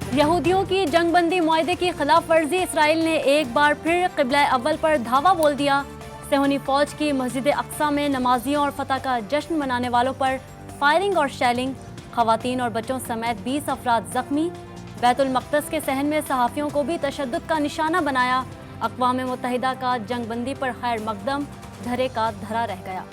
यहूदियों की जंगबंदी मुआहदे की खिलाफ वर्जी, इसराइल ने एक बार फिर क़िबला अव्वल पर धावा बोल दिया। सेहूनी फौज की मस्जिद अक्सा में नमाजियों और फतह का जश्न मनाने वालों पर फायरिंग और शेलिंग, खवातीन और बच्चों समेत 20 अफराद जख्मी। बैतुल मक़दस के सहन में सहाफ़ियों को भी तशद्दुद का निशाना बनाया। अक़वाम मुत्तहिदा का जंगबंदी पर खैर मकदम धरे का धरा रह गया।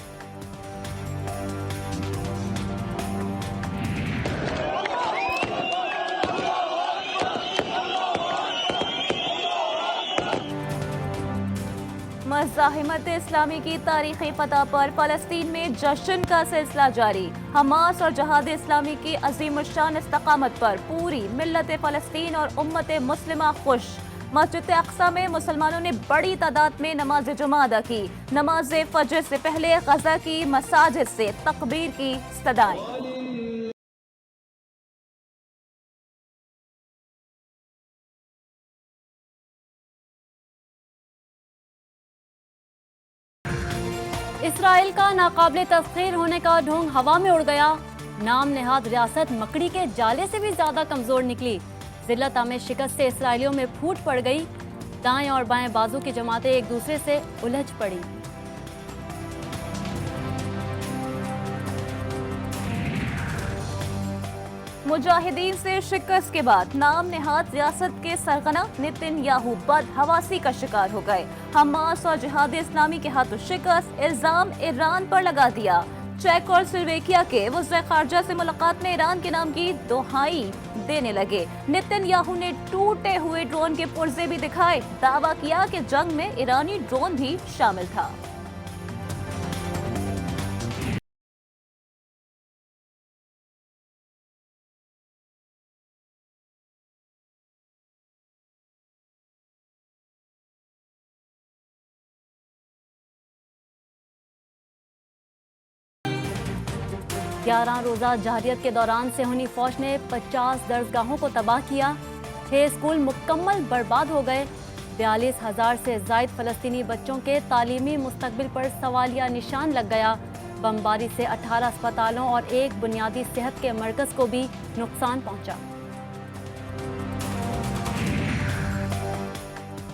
मज़ाहिमत इस्लामी की तारीख़ी फतह पर फ़लस्तीन में जश्न का सिलसिला जारी। हमास और जहाद इस्लामी की अज़ीमुश्शान इस्तक़ामत पर पूरी मिल्लत फ़लस्तीन और उम्मत मुस्लिमा खुश। मस्जिद अक्सा में मुसलमानों ने बड़ी तादाद में नमाज जुमा अदा की। नमाज फजर से पहले गज़ा की मसाजिद से तकबीर की सदाएं। इसराइल का नाकाबिले तस्खीर होने का ढोंग हवा में उड़ गया। नाम नेहाद रियासत मकड़ी के जाले से भी ज्यादा कमजोर निकली। जिल्लत में शिकस्त से इसराइलियों में फूट पड़ गई। दाएं और बाएं बाजू की जमातें एक दूसरे से उलझ पड़ी। मुजाहिदीन से शिकस्त के बाद नाम नेहाद रियासत के सरगना नेतन्याहू बदहवासी का शिकार हो गए। हमास और जिहाद इस्लामी के हाथों शिकस्त, इल्जाम ईरान पर लगा दिया। चेक और स्लोवेकिया के वज़ीर ख़ारजा से मुलाकात में ईरान के नाम की दोहाई देने लगे। नेतन्याहू ने टूटे हुए ड्रोन के पुर्जे भी दिखाए। दावा किया कि जंग में ईरानी ड्रोन भी शामिल था। ग्यारह रोज़ा जहरियत के दौरान सेहूनी फौज ने 50 दर्जगाहों को तबाह किया। 6 स्कूल मुकम्मल बर्बाद हो गए। 42,000 से ज़ायद फ़लस्तीनी बच्चों के तालीमी मुस्तकबिल पर सवालिया निशान लग गया। बमबारी से 18 अस्पतालों और एक बुनियादी सेहत के मरकज़ को भी नुकसान पहुंचा।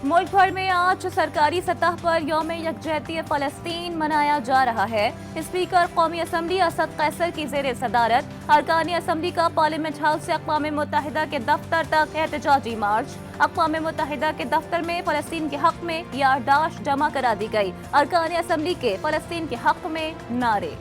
मुल्क भर में आज सरकारी सतह पर यौम यकजहती फ़लस्तीन मनाया जा रहा है। स्पीकर कौमी असम्बली असद कैसर की ज़ेर सदारत अरकान असम्बली का पार्लियामेंट हाउस से अक़वाम मुत्तहिदा के दफ्तर तक एहतजाजी मार्च। अक़वाम मुत्तहिदा के दफ्तर में फ़लस्तीन के हक़ में याददाश्त जमा करा दी गई। अरकान असम्बली के फ़लस्तीन के हक़ में नारे।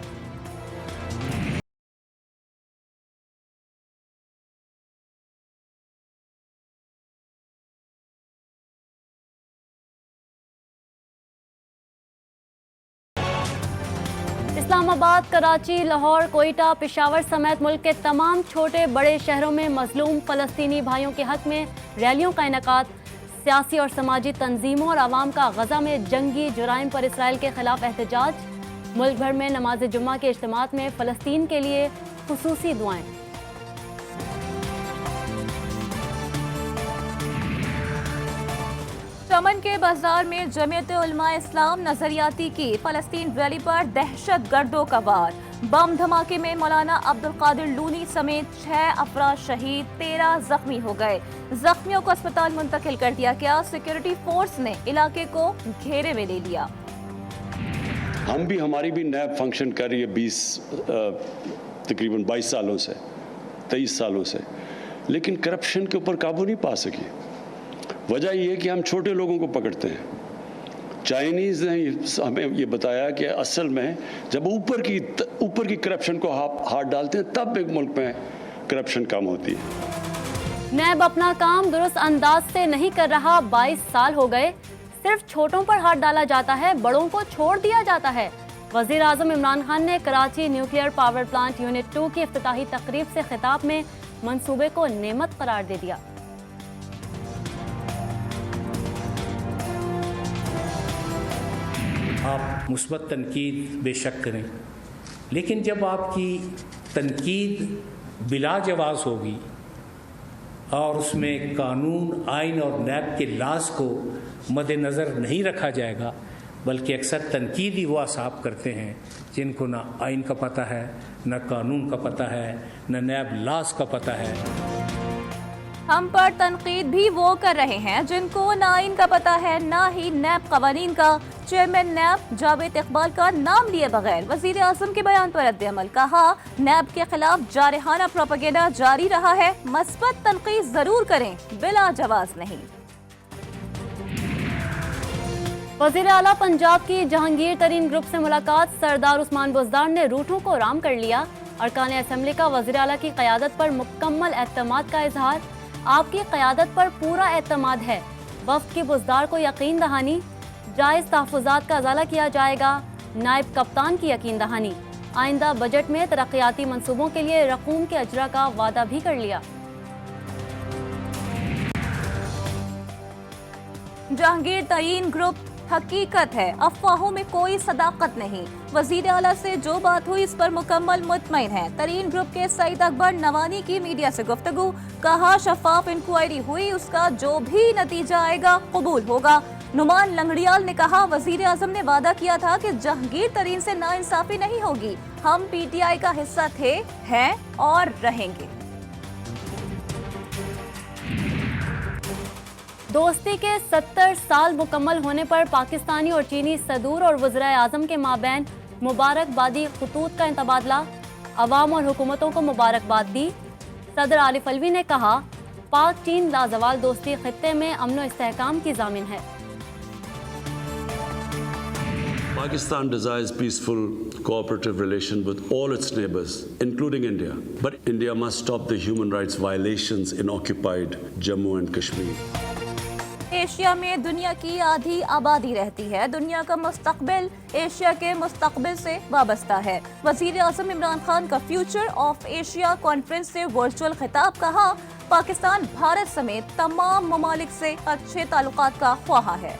इस्लामाबाद, कराची, लाहौर, कोयटा, पेशावर समेत मुल्क के तमाम छोटे बड़े शहरों में मजलूम फ़लस्तीनी भाइयों के हक़ में रैलियों का इनेकाद। सियासी और समाजी तंजीमों और आवाम का गज़ा में जंगी जुराइम पर इसराइल के खिलाफ एहतजाज। मुल्क भर में नमाज जुम्मा के इज्तिमात में फ़लस्तीन के लिए खुसूसी दुआएं। चमन के बाजार में जमीयत उलमा इस्लाम नजरियाती की फ़लस्तीन रैली पर दहशत गर्दों का वार। बम धमाके में मौलाना अब्दुल कादिर लूनी समेत 6 अफराद शहीद, 13 जख्मी हो गए। जख्मियों को अस्पताल मुंतकिल कर दिया गया। सिक्योरिटी फोर्स ने इलाके को घेरे में ले लिया। हमारी भी नैब फंक्शन कर रही है तकरीबन 22 सालों से, 23 सालों से, लेकिन करप्शन के ऊपर काबू नहीं पा सकी। वजह यह है कि हम छोटे लोगों को पकड़ते हैं। चाइनीज़ ने हमें ये बताया कि असल में जब ऊपर की करप्शन को हाथ डालते हैं तब एक मुल्क में करप्शन कम होती है। नैब अपना काम दुरुस्त अंदाज से नहीं कर रहा। 22 साल हो गए, सिर्फ छोटों पर हाथ डाला जाता है, बड़ों को छोड़ दिया जाता है। वज़ीर आज़म इमरान खान ने Karachi nuclear power plant unit 2 की इफ्तिताही तकरीब से खिताब में मंसूबे को नेमत करार दे दिया। आप मुस्बत तनकीद बेशक करें, लेकिन जब आपकी तनकीद बिला जवाज़ होगी और उसमें कानून, आइन और नैब के लाज को मद्देनज़र नहीं रखा जाएगा, बल्कि अक्सर तनकीद ही वो असाब करते हैं जिनको ना आइन का पता है, ना कानून का पता है, ना नैब लाज का पता है। हम पर तनकीद भी वो कर रहे हैं जिनको ना आइन का पता है ना ही नैब कवानीन का। चेयरमैन नैब जावेद इकबाल का नाम लिए बगैर वजीर आजम के बयान पर रद्द-ए-अमल। कहा, नैब के खिलाफ जारहाना प्रोपेगेंडा जारी रहा है, मस्बत तनकीद जरूर करें, बिला जवाज नहीं। वजीर आला पंजाब की जहांगीर तरीन ग्रुप से मुलाकात। सरदार उस्मान बुज़दार ने रूठों को राम कर लिया। अरकान असम्बली का वजीर आला की क़यादत पर मुकम्मल एतमाद का इजहार। आपकी क़यादत पर पूरा एतमाद है। वफ्द की बुज़दार को यकीन दहानी। जायज़ तहफ़्फ़ुज़ात का अज़ाला किया जाएगा। नायब कप्तान की यकीन दहानी। आइंदा बजट में तरक्याती मंसूबों के लिए रकूम के अजरा का वादा भी कर लिया। जहांगीर तरीन ग्रुप हकीकत है, अफवाहों में कोई सदाकत नहीं। वजीर आला से जो बात हुई इस पर मुकम्मल मुतमईन है। तरीन ग्रुप के सईद अकबर नवानी की मीडिया से गुफ्तगू। कहा, शफाफ इंक्वायरी हुई, उसका जो भी नतीजा आएगा कबूल होगा। नुमान लंगड़ियाल ने कहा, वजीर आजम ने वादा किया था कि जहांगीर तरीन से नाइंसाफी नहीं होगी। हम PTI का हिस्सा थे, हैं और रहेंगे। दोस्ती के 70 साल मुकम्मल होने पर पाकिस्तानी और चीनी सदूर और वज़ीर आज़म के माबैन मुबारकबादी खतूत का तबादला। अवाम और हुकूमतों को मुबारकबाद दी। सदर आरिफ अलवी ने कहा, पाक चीन लाजवाल दोस्ती खित्ते में अमन व इस्तेहकाम की ज़ामिन है। Pakistan desires peaceful, cooperative relation with all its neighbors, including India. But India must stop the human rights violations in occupied Jammu and Kashmir. Asia में दुनिया की आधी आबादी रहती है। दुनिया का मुस्तकबिल एशिया के मुस्तकबिल से वाबस्ता है। वजीर आज़म इमरान खान का फ्यूचर ऑफ एशिया कॉन्फ्रेंस से वर्चुअल खिताब। कहा, पाकिस्तान भारत समेत तमाम ममालिक से अच्छे ताल्लुकात का ख्वाहा है।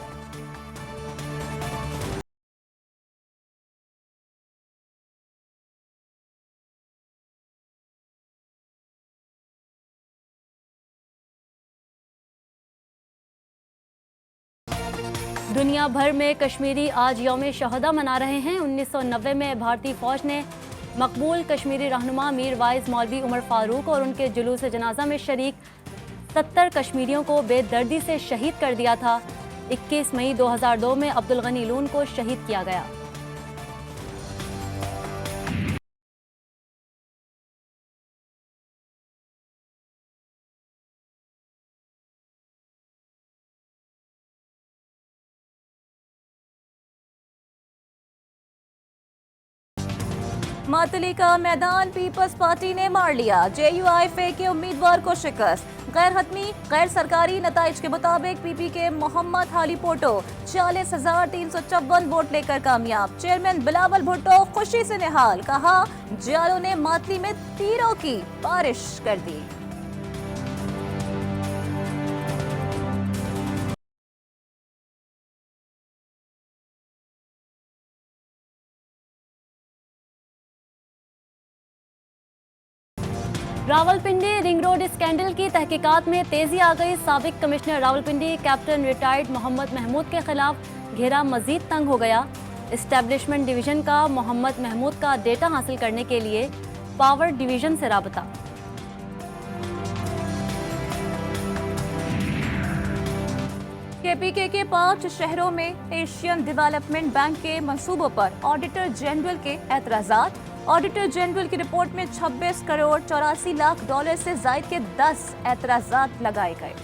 दुनिया भर में कश्मीरी आज यौम शहदा मना रहे हैं। 1990 में भारतीय फौज ने मकबूल कश्मीरी रहनुमा मीर वाइज मौलवी उमर फारूक और उनके जुलूस जनाजा में शरीक 70 कश्मीरियों को बेदर्दी से शहीद कर दिया था। 21 मई 2002 में अब्दुल गनी लून को शहीद किया गया। मातली का मैदान पीपल्स पार्टी ने मार लिया। JUIF के उम्मीदवार को शिकस्त। गैर हतमी गैर सरकारी नताइज के मुताबिक PP के मोहम्मद हाली पोटो 40,354 वोट लेकर कामयाब। चेयरमैन बिलावल भुट्टो खुशी से निहाल। कहा, जियालों ने मातली में तीरों की बारिश कर दी। रावलपिंडी रिंग रोड स्कैंडल की तहकीकात में तेजी आ गई। साबिक commissioner Rawalpindi captain retired Mohammad Mahmood के खिलाफ घेरा मजीद तंग हो गया। एस्टेब्लिशमेंट डिवीजन का मोहम्मद महमूद का डेटा हासिल करने के लिए पावर डिवीजन से राबता। KPK के 5 शहरों में एशियन डेवलपमेंट बैंक के मंसूबों पर ऑडिटर जनरल के एतराजात। ऑडिटर जनरल की रिपोर्ट में 26 करोड़ 84 लाख डॉलर से जायद के 10 एतराजात लगाए गए।